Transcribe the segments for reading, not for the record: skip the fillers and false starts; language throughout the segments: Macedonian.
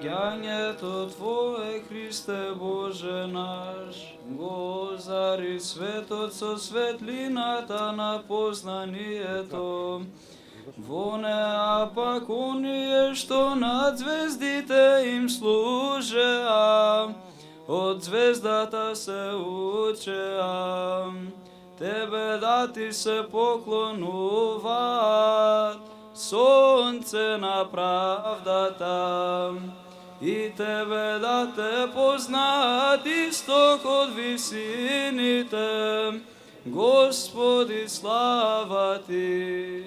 раѓањето Твое, Христе Боже наш, го озари светот со светлината на познанието. Во неа пак оние што над звездите им служеа, од звездата се учеа. Тебе да ти се поклонуваат, сонце на правдата, и тебе да те познаат исток од висините, Господи, слава ти.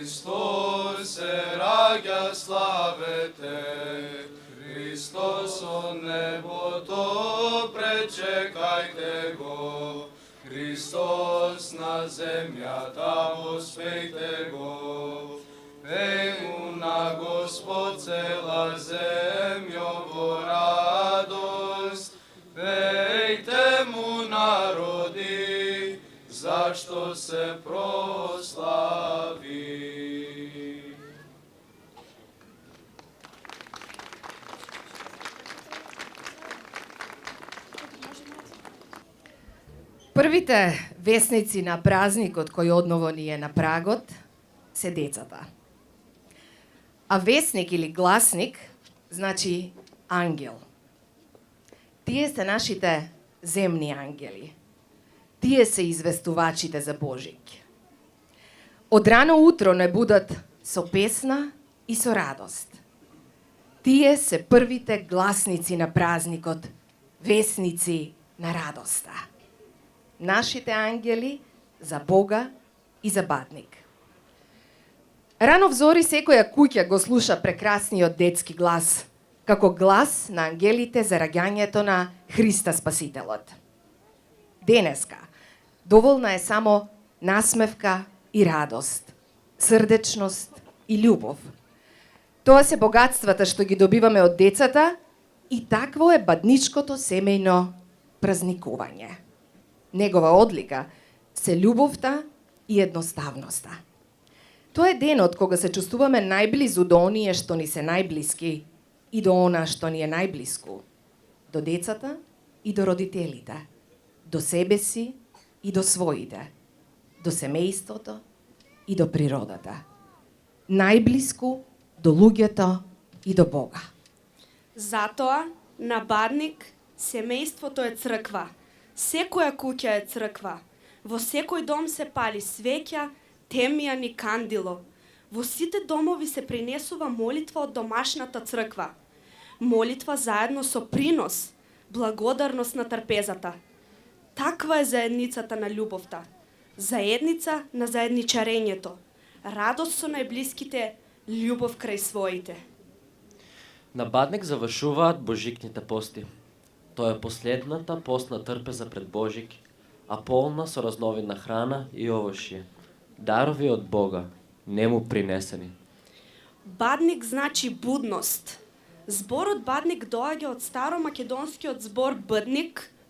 Христос се раѓа, славете, Христос од небото, пречекајте го, Христос на земјата, воспејте го. Пеј му на Господ цела земјо во радост, пејте му народи, зашто се прослави. Првите весници на празникот кој одново ни е на прагот се децата. А весник или гласник значи ангел. Тие се нашите земни ангели. Тие се известувачите за Божик. Од рано утро не будат со песна и со радост. Тие се првите гласници на празникот, весници на радоста. Нашите ангели за Бога и за Бадник. Рано взори секоја куќа го слуша прекрасниот детски глас, како глас на ангелите за раѓањето на Христа Спасителот. Денеска, доволна е само насмевка и радост, срдечност и љубов. Тоа се богатствата што ги добиваме од децата и такво е бадничкото семејно празникување. Негова одлика се љубовта и едноставноста. Тоа е денот кога се чувствуваме најблизу до оние што ни се најблиски и до она што ни е најблиску, до децата и до родителите, до себе си и до своите, до семејството и до природата. Најблиску до луѓето и до Бога. Затоа, на Бадник, семејството е црква. Секоја куќа е црква. Во секој дом се пали свеќа, темјан и кандило. Во сите домови се принесува молитва од домашната црква. Молитва заедно со принос, благодарност на трпезата. Таква е заедницата на љубовта. Заедница на заедничарењето. Радост со најблиските, љубов крај своите. На Бадник завршуваат божикните пости. Тоа е последната постна трпеза пред Божик, а полна со разновидна храна и овошје. Дарови од Бога, нему принесени. Бадник значи будност. Зборот бадник доаѓа од старомакедонскиот збор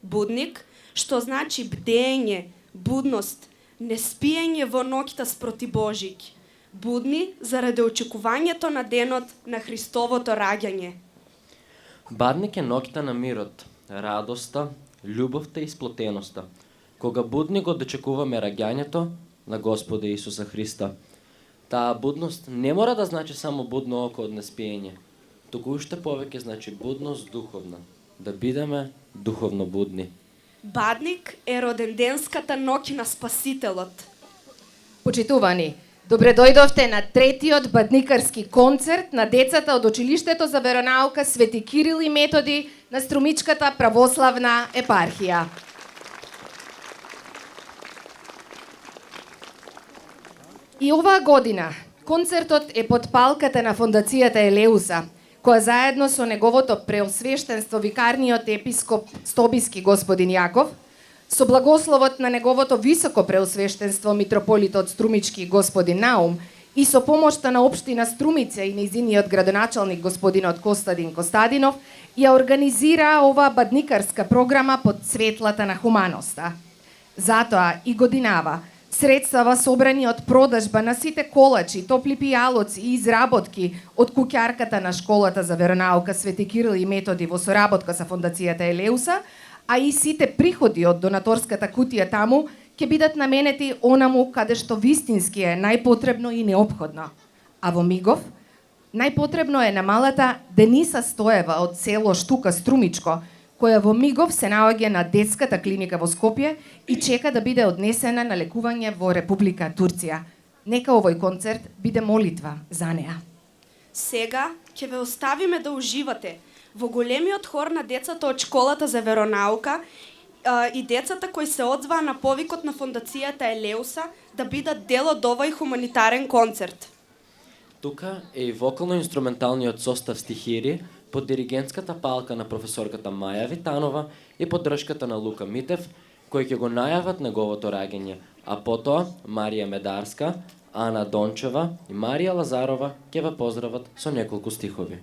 будник, што значи бдење, будност, неспиење во ноќта спроти Божик. Будни заради очекувањето на денот на Христовото раѓање. Бадник е ноќта на мирот, радоста, љубовта и сплотеноста, кога будни го дочекуваме раѓањето на Господа Исуса Христа. Таа будност не мора да значи само будно око од неспиење, туку уште повеќе значи будност духовна, да бидеме духовно будни. Бадник е роденденската ноќ на Спасителот. Почитувани, добре дојдовте на третиот бадникарски концерт на децата од училиштето за веронаука Свети Кирил и Методи на Струмичката православна епархија. И оваа година концертот е под палката на фондацијата Елеуса, која заедно со неговото преосвештенство викарниот епископ Стобиски господин Јаков, со благословот на неговото високо преосвештенство митрополитот Струмички господин Наум и со помошта на општина Струмица и нејзиниот градоначалник господинот Костадин Костадинов, ја организира оваа бадникарска програма под светлата на хуманоста. Затоа и годинава средствава собрани од продажба на сите колачи, топли пијалоци и изработки од куќарката на школата за веронаука Свети Кирил и Методи во соработка со фондацијата Елеуса, а и сите приходи од донаторската кутија таму ќе бидат наменети онаму каде што вистински е најпотребно и неопходно. А во Мигов, најпотребно е на малата Дениса Стоева од село Штука Струмичко, која во Мигов се наоѓа на детската клиника во Скопје и чека да биде однесена на лекување во Република Турција. Нека овој концерт биде молитва за неа. Сега ќе ве оставиме да уживате во големиот хор на децата од школата за веронаука и децата кои се одзваа на повикот на фондацијата Елеуса да бидат дел од овој хуманитарен концерт. Тука е и вокално-инструменталниот состав стихири под диригентската палка на професорката Маја Витанова и поддршката на Лука Митев, кои ќе го најават неговото раѓање, а потоа Марија Медарска, Ана Дончева и Марија Лазарова ќе ве поздрават со неколку стихови.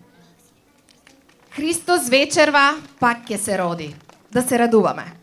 Христос вечерва, пак ќе се роди. Да се радуваме.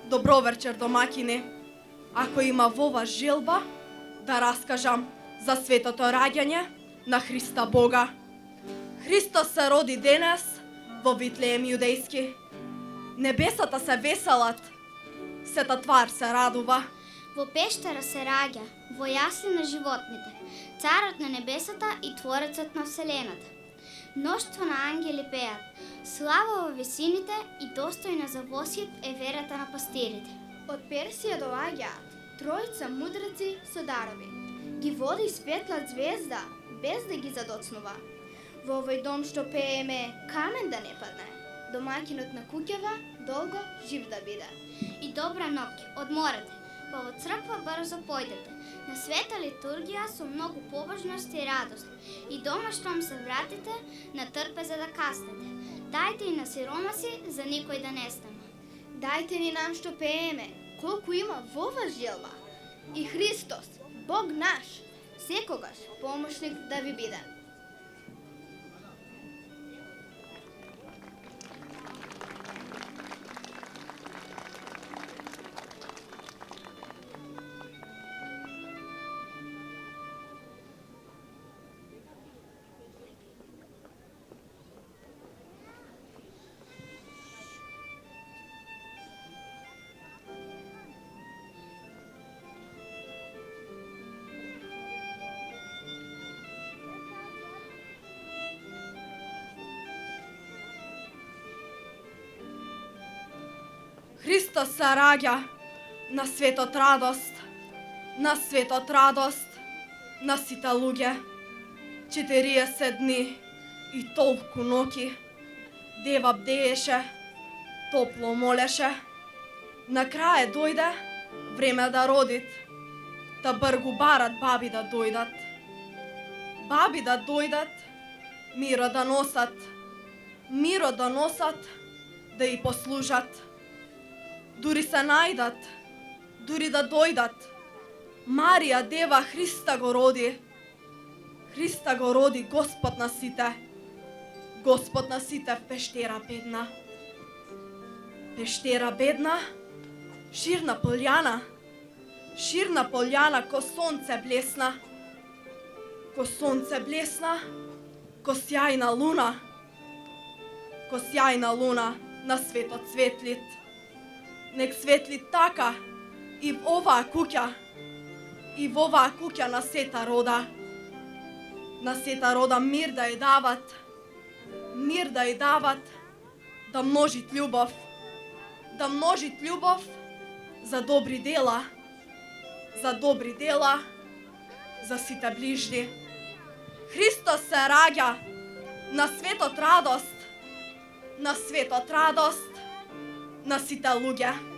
Добро вечер, домакини. Ако има во вас желба, да раскажам за светото раѓање на Христа Бога. Христос се роди денес во Витлеем јудејски. Небесата се веселат, сета твар се радува. Во пештера се раѓа, во јасли на животните, царот на небесата и творецот на вселената. Мноштво на ангели пеат, слава во висините и достојна за восјет е верата на пастирите. Од Персија доаѓаат тројца мудреци со дарови. Ги води светла звезда, без да ги задоцнува. Во овој дом што пееме, камен да не падне. Домакинот на куќава долго жив да биде. И добра ноќ, одморете, па во црква брзо појдете. На света литургија со многу побожност и радост. И дома штом се вратите, на трпеза да каснете. Дајте и на сиромаси, за никој да нестане. Дајте ни нам што пееме, колку има во вас желба. И Христос, Бог наш, секогаш помошник да ви биде. Христос се раѓа на светот радост, на светот радост, на сите луѓе. 40 дни и толку ноќи. Дева бдееше, топло молеше. На крај дојде време да родит, да бргу барат баби да дојдат. Баби да дојдат, миро да носат, миро да носат, да и послужат. Дури се најдат, дури да дојдат. Марија Дева Христа го роди. Христа го роди Господ на сите. Господ на сите в пештера бедна. Пештера бедна, ширна полјана ко сонце блесна. Ко сонце блесна, ко сјајна луна на светот светлит. Нек светли така и во оваа куќа на сета рода. На сета рода мир да ја дават, да множит љубов за добри дела, за сите ближни. Христос се раѓа на светот радост, на сите луѓе.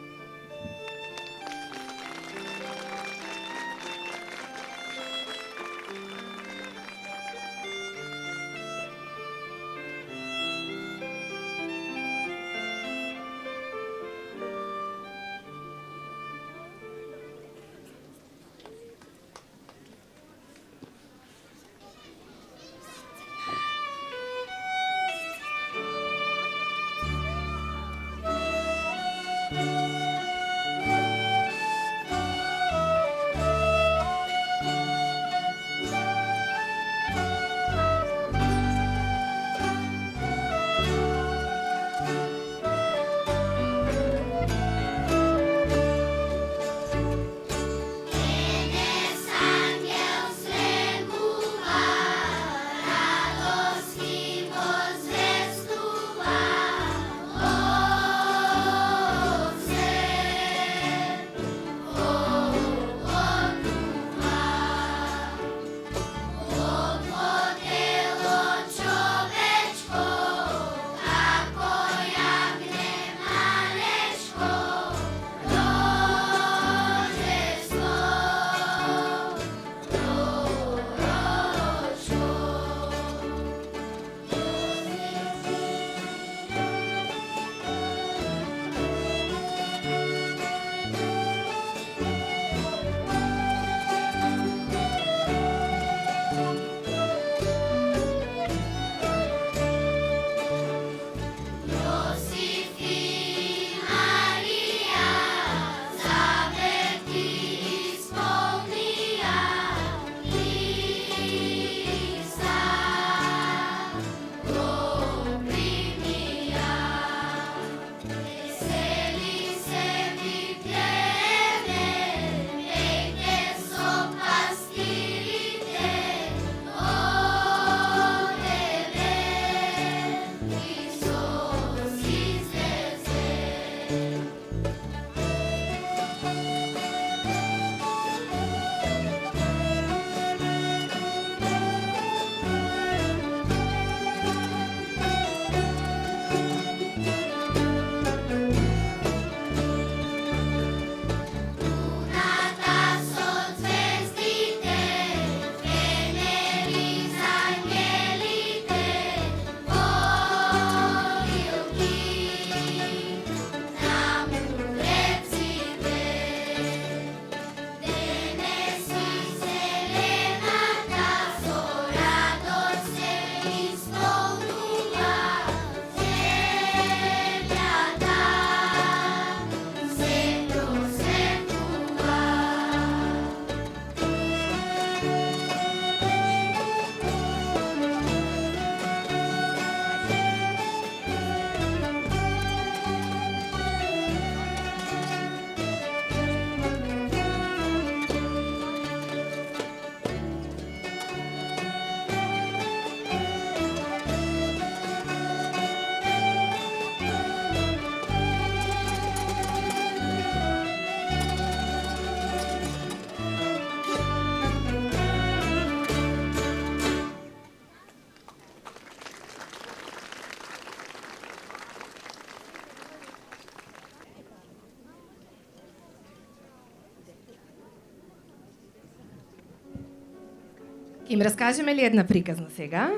Ќе им раскажеме ли една приказна сега?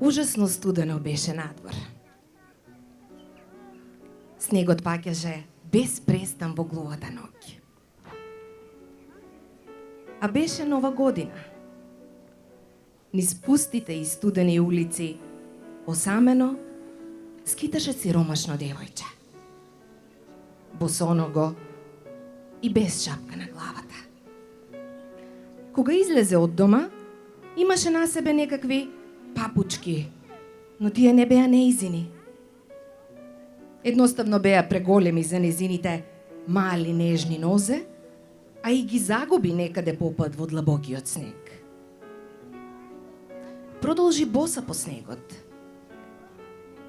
Ужасно студено беше надвор. Снегот паѓаше без престан во глувата ноќ. А беше нова година. Низ пустите и студени улици, осамено, скиташе сиромашно девојче. Босоного и без шапка на главата. Кога излезе од дома, имаше на себе некакви папучки, но тие не беа неизини. Едноставно беа преголеми за незините мали нежни нозе, а и ги загуби некаде по пат во длабокиот снег. Продолжи боса по снегот,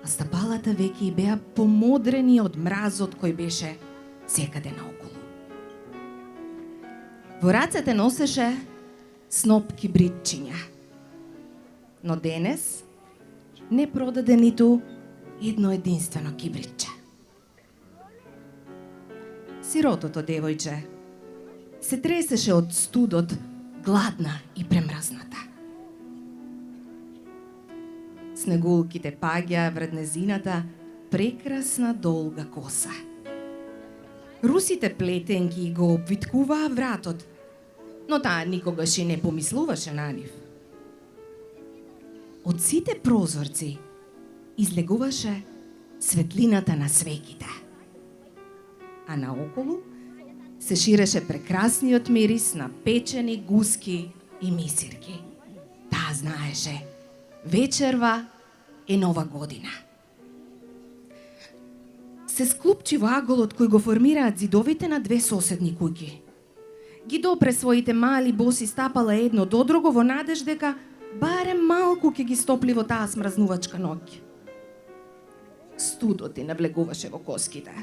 а стапалата веќе и беа помодрени од мразот кој беше секаде наоколу. Во рацете носеше сноп кибритчиња, но денес не продаде ниту едно единствено кибритче. Сиротото девојче се тресеше од студот, гладна и премрзната. Снегулките паѓаа вред незината прекрасна долга коса. Русите плетенки го обвиткуваа вратот, но таа никогаш и не помислуваше на нив. Од сите прозорци излегуваше светлината на свеките, а наоколу се ширеше прекрасниот мирис на печени гуски и мисирки. Таа знаеше, вечерва е нова година. Се склупчи во аголот кој го формираат зидовите на две соседни куќи. Ги допре своите мали боси стапала едно до друго во надеж дека барем малку ќе ги стопли во таа смразнувачка ноќ. Студот и навлегуваше во коските.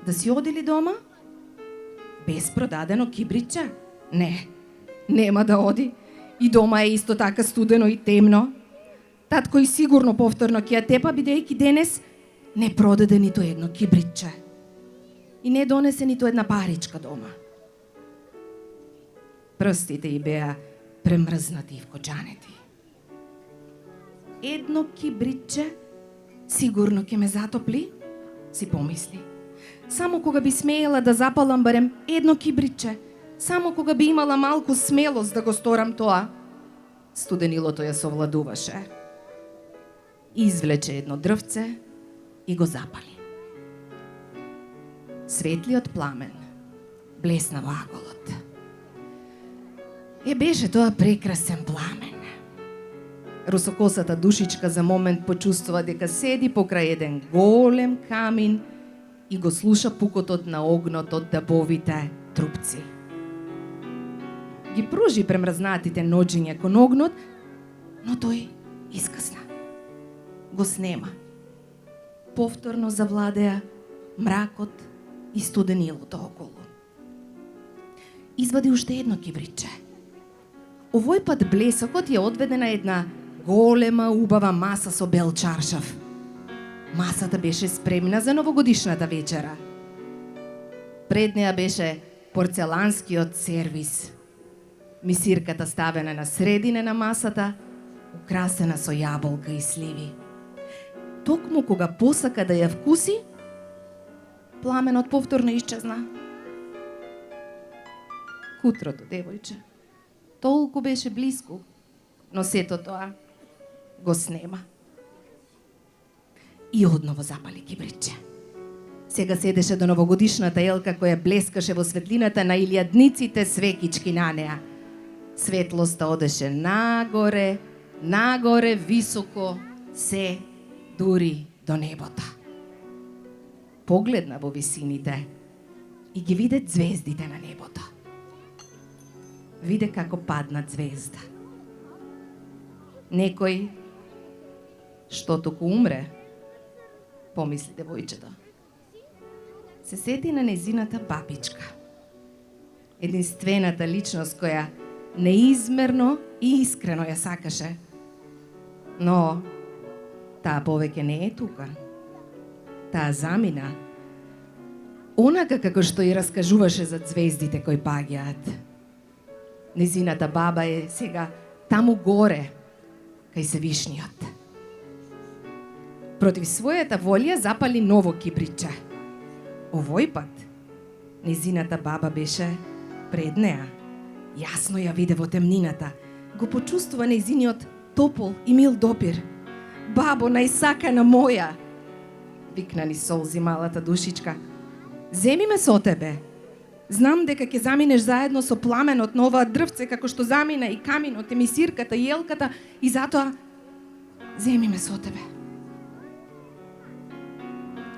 Да си одели дома? Без продадено кибритче? Не, нема да оди. И дома е исто така студено и темно. Татко и сигурно повторно ќе ја тепа, бидејќи денес не продаде ниту едно кибритче. И не донесе ниту една паричка дома. Прстите и беа премрзнати и вкоджанети. Едно кибритче сигурно ќе ме затопли, си помисли. Само кога би смеела да запалам барем едно кибритче, само кога би имала малку смелост да го сторам тоа, студенилото ја совладуваше. Извлече едно дрвце и го запали. Светлиот пламен блесна во аголот. Беше тоа прекрасен пламен. Русокосата душичка за момент почувствува дека седи покрај еден голем камин и го слуша пукотот на огнот од дабовите трупци. Ги пружи премрзнатите ноџиња кон огнот, но тој искасна. Го снема. Повторно завладеа мракот и студенилото околу. Извади уште едно кибритче. Овој пат блесокот ја одведе на една голема, убава маса со бел чаршав. Масата беше спремна за новогодишната вечера. Пред неа беше порцеланскиот сервис. Мисирката ставена на средина на масата, украсена со јаболка и сливи. Токму кога посака да ја вкуси, пламенот повторно исчезна. Кутрото девојче толку беше блиску, но сето тоа го снема. И одново запали кибритче. Сега седеше до новогодишната елка која блескаше во светлината на илјадниците свекички на неа. Светлоста одеше нагоре, нагоре, високо, се дури до небото. Погледна во висините и ги виде звездите на небото. Виде како падна звезда. Некој што току умре, помисли девојчето. Се сети на незината бабичка. Единствената личност која неизмерно и искрено ја сакаше. Но таа повеќе не е тука. таа замина, онака како што и раскажуваше за звездите кои паѓаат. Незината баба е сега таму горе, кај Севишниот. Против својата волја запали ново кибриче. Овој пат, незината баба беше пред неа. Јасно ја виде во темнината. Го почувствува незиниот топол и мил допир. Бабо, најсакана моја! Викна ни солзи малата душичка. Земи ме со тебе. Знам дека ќе заминеш заедно со пламенот на оваа дрвце, како што замина и каминот, емисирката и елката, и затоа земи ме со тебе.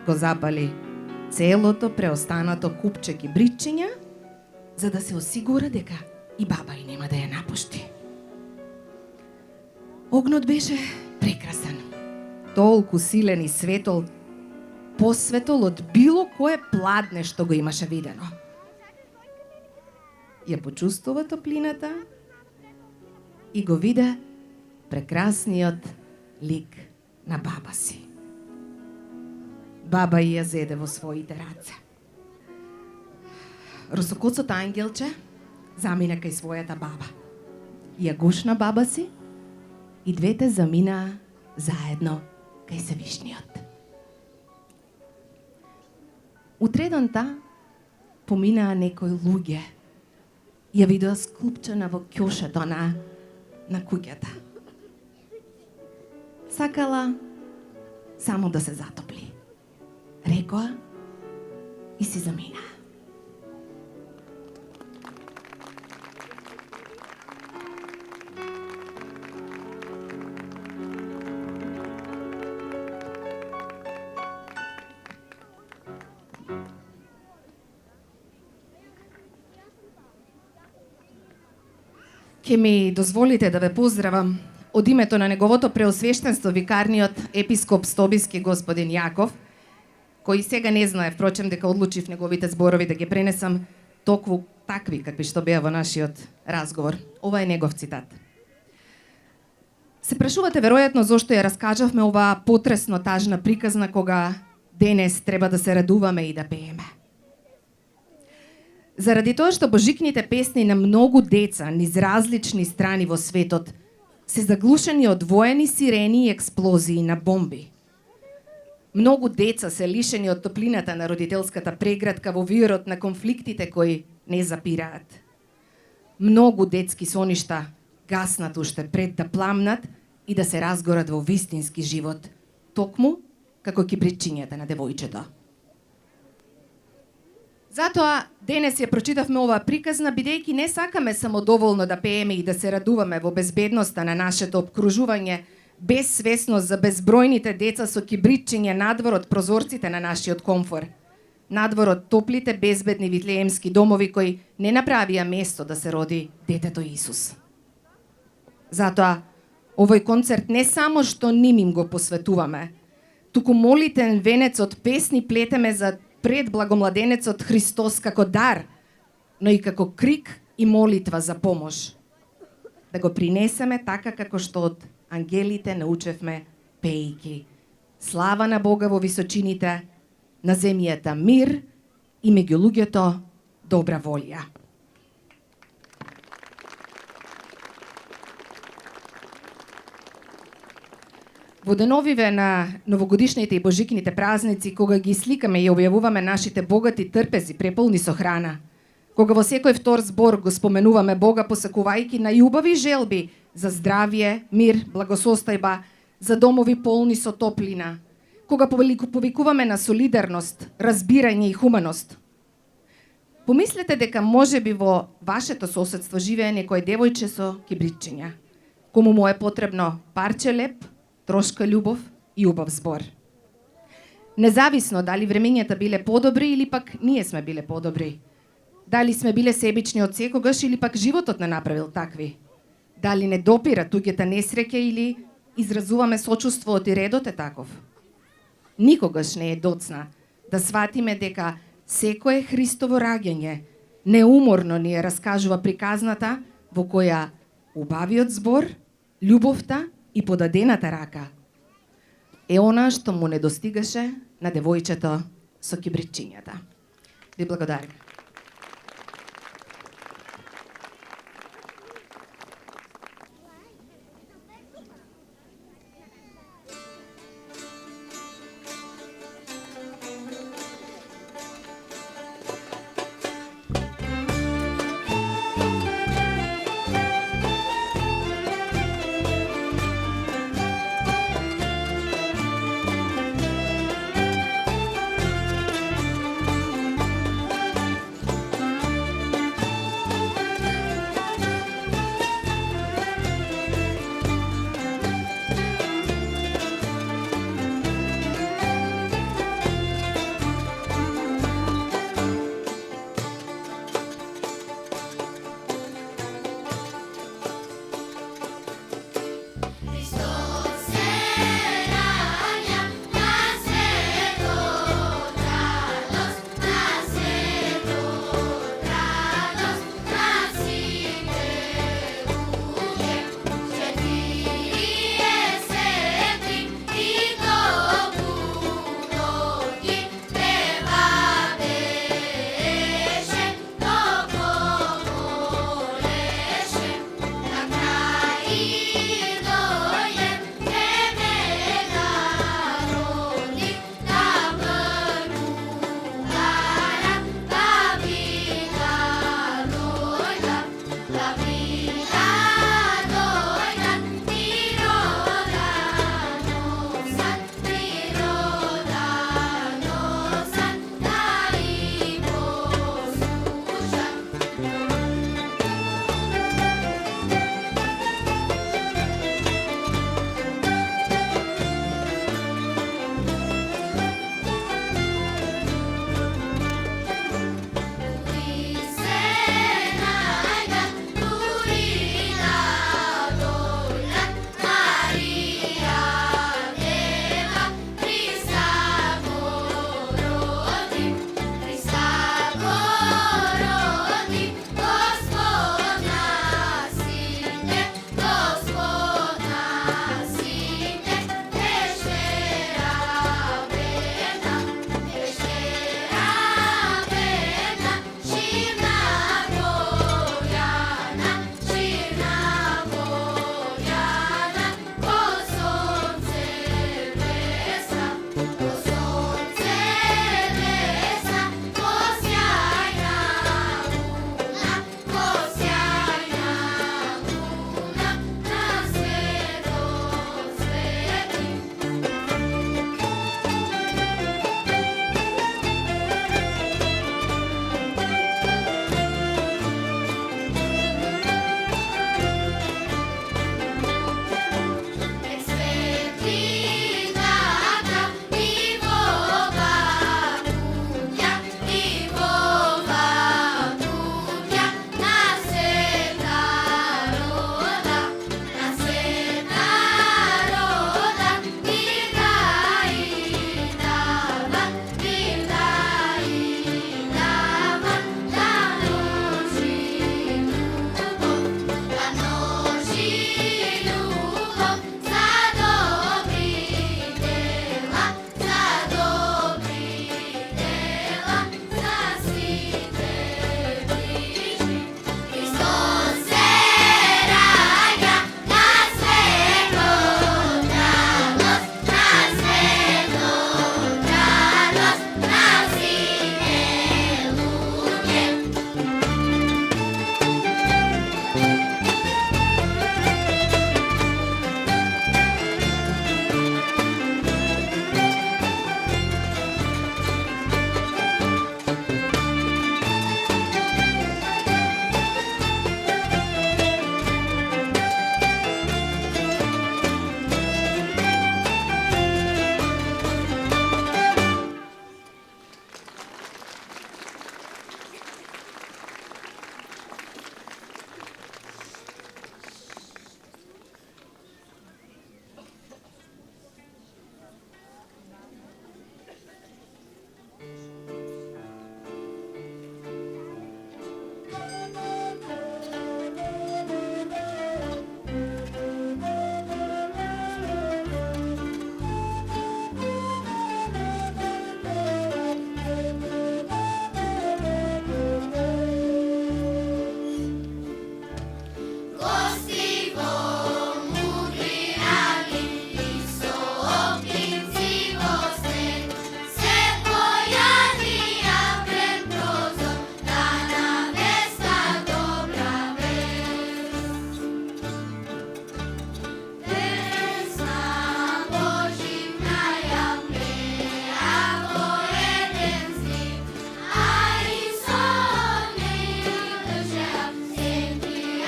Го запали целото преостанато купче кибричиња, за да се осигура дека и баба и нема да ја напушти. Огнот беше прекрасен, толку силен и светол, посветол од било кое пладне што го имаше видено. Ја почувствува топлината и го виде прекрасниот лик на баба си. Баба ја зеде во своите раце. Росокоцот ангелче замина кај својата баба. Ја гушна баба си и двете заминаа заедно кај Севишниот. Утредонта поминаа некои луѓе. Ја видоа склупчена во ќошето на куќата. Сакала само да се затопли. Рекоа и си замина. Ке ми дозволите да ве поздравам од името на неговото преосвештенство викарниот епископ Стобиски господин Јаков, кој сега не знае, впрочем, дека одлучив неговите зборови да ги пренесам токму такви какви што беа во нашиот разговор. Ова е негов цитат. Се прашувате веројатно зошто ја раскажавме оваа потресно тажна приказна кога денес треба да се радуваме и да пееме. Заради тоа што божикните песни на многу деца низ различни страни во светот се заглушени од воени сирени и експлозии на бомби. Многу деца се лишени од топлината на родителската преградка во вирот на конфликтите кои не запираат. Многу детски соништа гаснат уште пред да пламнат и да се разгорат во вистински живот, токму како кибричињата на девојчето. Затоа денес ја прочитавме оваа приказна, бидејќи не сакаме самодоволно да пееме и да се радуваме во безбедноста на нашето обкружување, без свесност за безбројните деца со кибричиња надвор од прозорците на нашиот комфор, надвор од топлите безбедни витлеемски домови кои не направија место да се роди детето Исус. Затоа овој концерт не само што ним им го посветуваме, туку молитен венец од песни плетеме за пред благомладенецот Христос како дар, но и како крик и молитва за помош. Да го принесеме така како што од ангелите научевме пејки. Слава на Бога во височините, на земјата мир и меѓу луѓето добра волја. Во деновиве на новогодишните и божикните празници, кога ги сликаме и објавуваме нашите богати трпези преполни со храна, кога во секој втор збор го споменуваме Бога посакувајќи најубави желби за здравје, мир, благосостојба, за домови полни со топлина, кога повикуваме на солидарност, разбирање и хуманост. Помислете дека можеби во вашето соседство живее некој девојче со кибричиња, кому му е потребно парче леп, трошка љубов и убав збор. Независно дали времењата биле подобри или пак ние сме биле подобри, дали сме биле себични од секогаш или пак животот не направил такви, дали не допира туѓата несреќа или изразуваме сочувство и редот е таков. Никогаш не е доцна да сватиме дека секое Христово раѓање неуморно ни ја раскажува приказната во која убавиот збор, љубовта и подадената рака е она што му недостигаше на девојчето со кибричињата. Ви благодарим.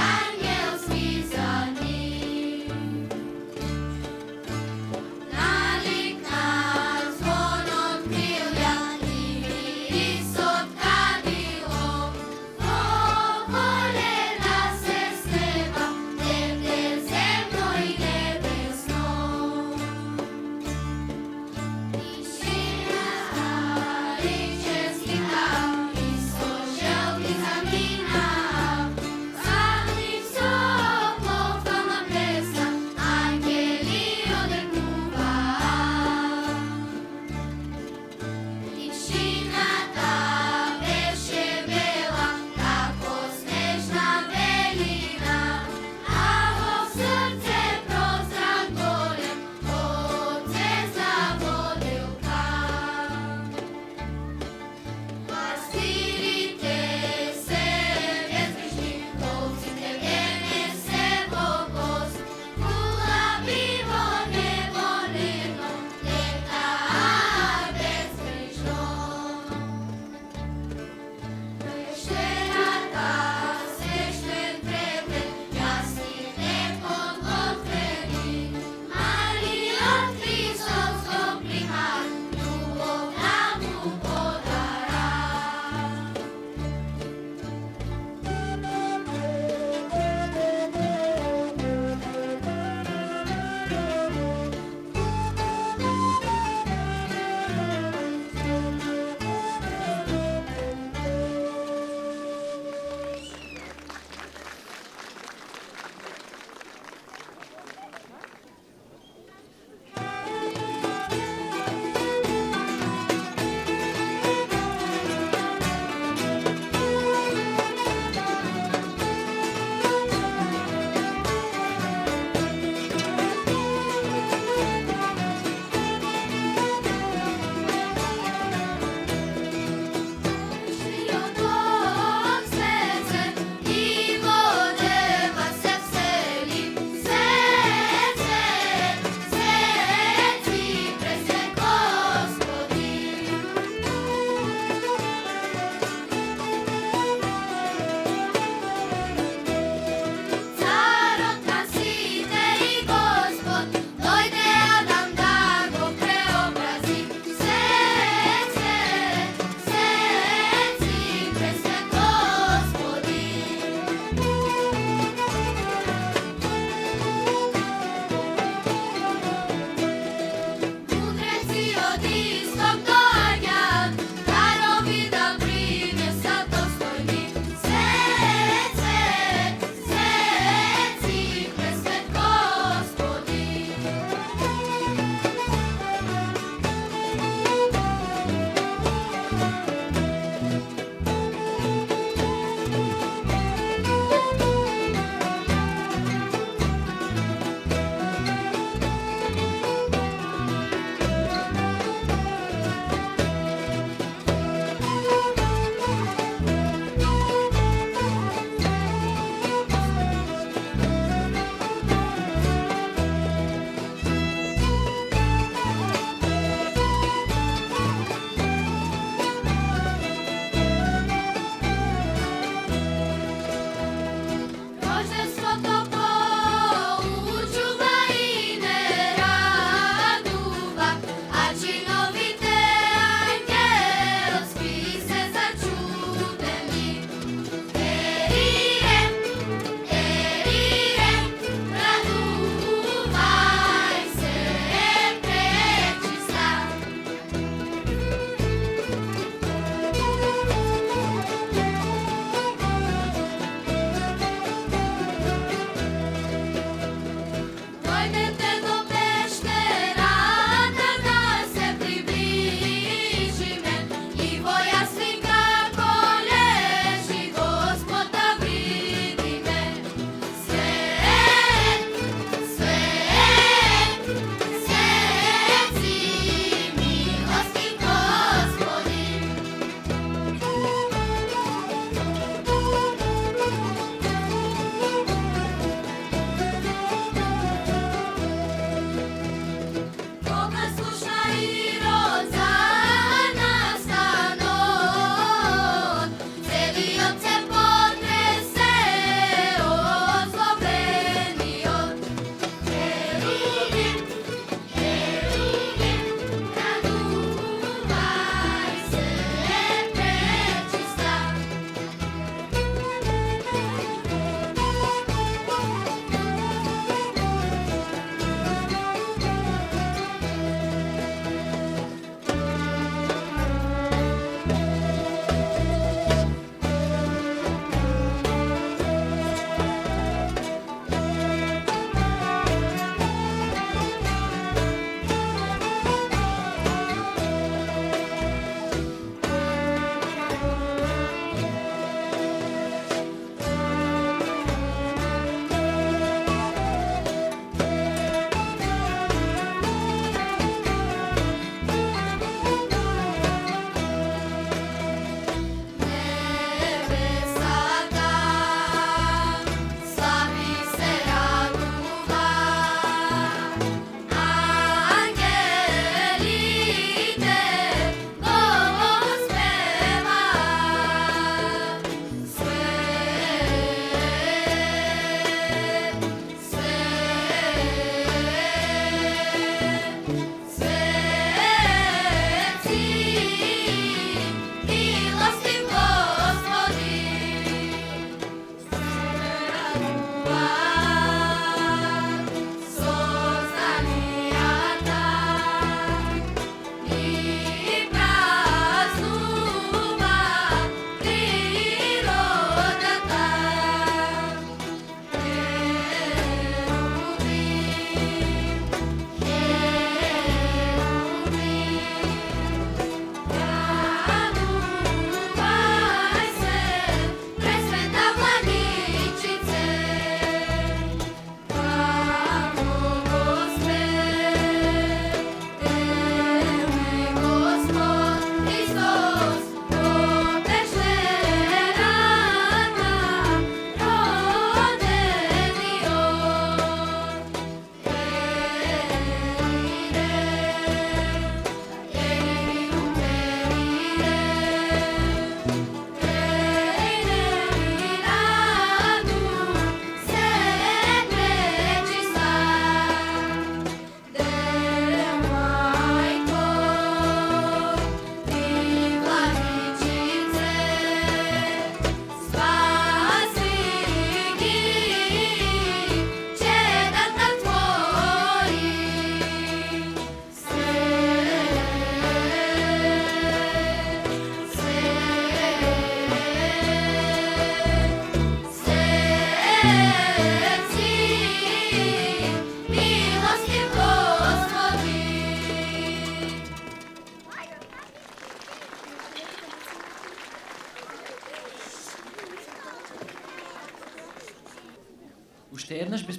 Ангел свій за ним.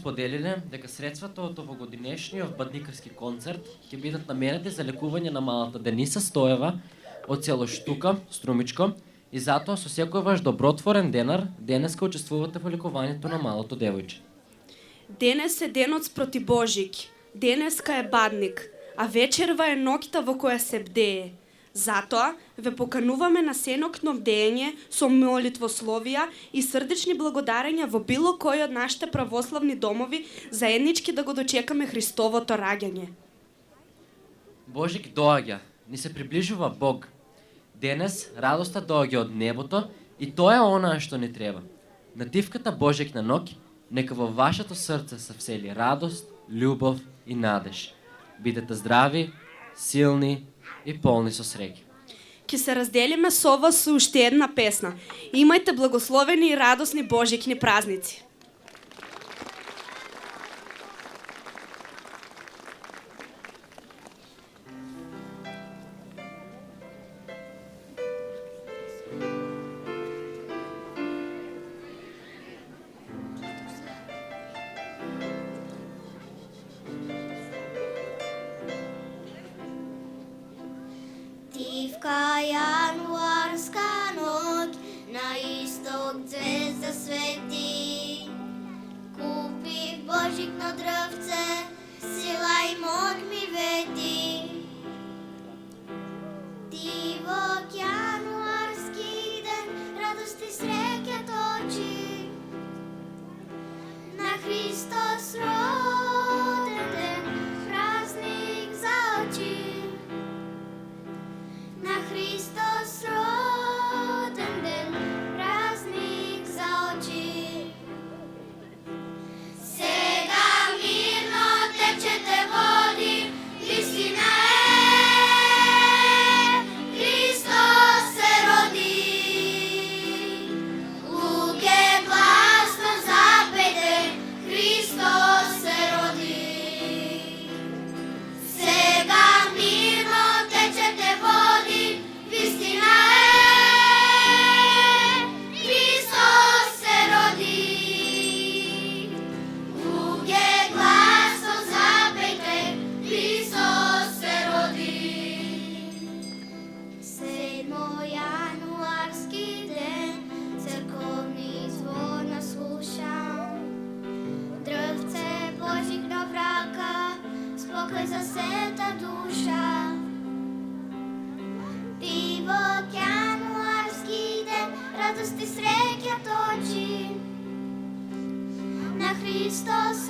споделиле дека средствата од овогодинешниот бадникарски концерт ќе бидат наменети за лекување на малата Дениса Стоева од село Штука, Струмичко, и затоа со секој ваш добротворен денар денеска учествувате во лекувањето на малото девојче. Денес е денот спроти Божик, денеска е бадник, а вечерва е ноќта во која се бдее. Затоа ве покануваме на сенокно бдење со молитвословија и срдечни благодарења во било кој од нашите православни домови заеднички да го дочекаме Христовото раѓање. Божик доаѓа, ни се приближува Бог. Денес радоста доаѓа од небото и тоа е онаа што ни треба. Нативката Божик на ноќ нека во вашето срце се всели радост, љубов и надеж. Бидете здрави, силни и полни со среќа. Ќе се разделиме со вас со уште една песна. Имајте благословени и радосни Божикни празници. Тивка јануарска ноќ, на исток звезда свети. Купив божикно дрвце, сила и моќ ми вети. Тивок јануарски ден, радост и среќа точи. На Христос роден ден, празник за очи. На Христос роден ден, празник за очи. Сега мирно течете води, истина е, Христос се роди. Луѓе гласно запејте, Христос се роди. Сега мирно течете води, истина е, Христос се роди. Луѓе гласно запејте, Христос се роди. Седмо јануарски ден, црковни звона слушам. Дрвце Божикно в рака, спокој за сета душа. Тивок јануарски ден, радост и среќа точи. На Христос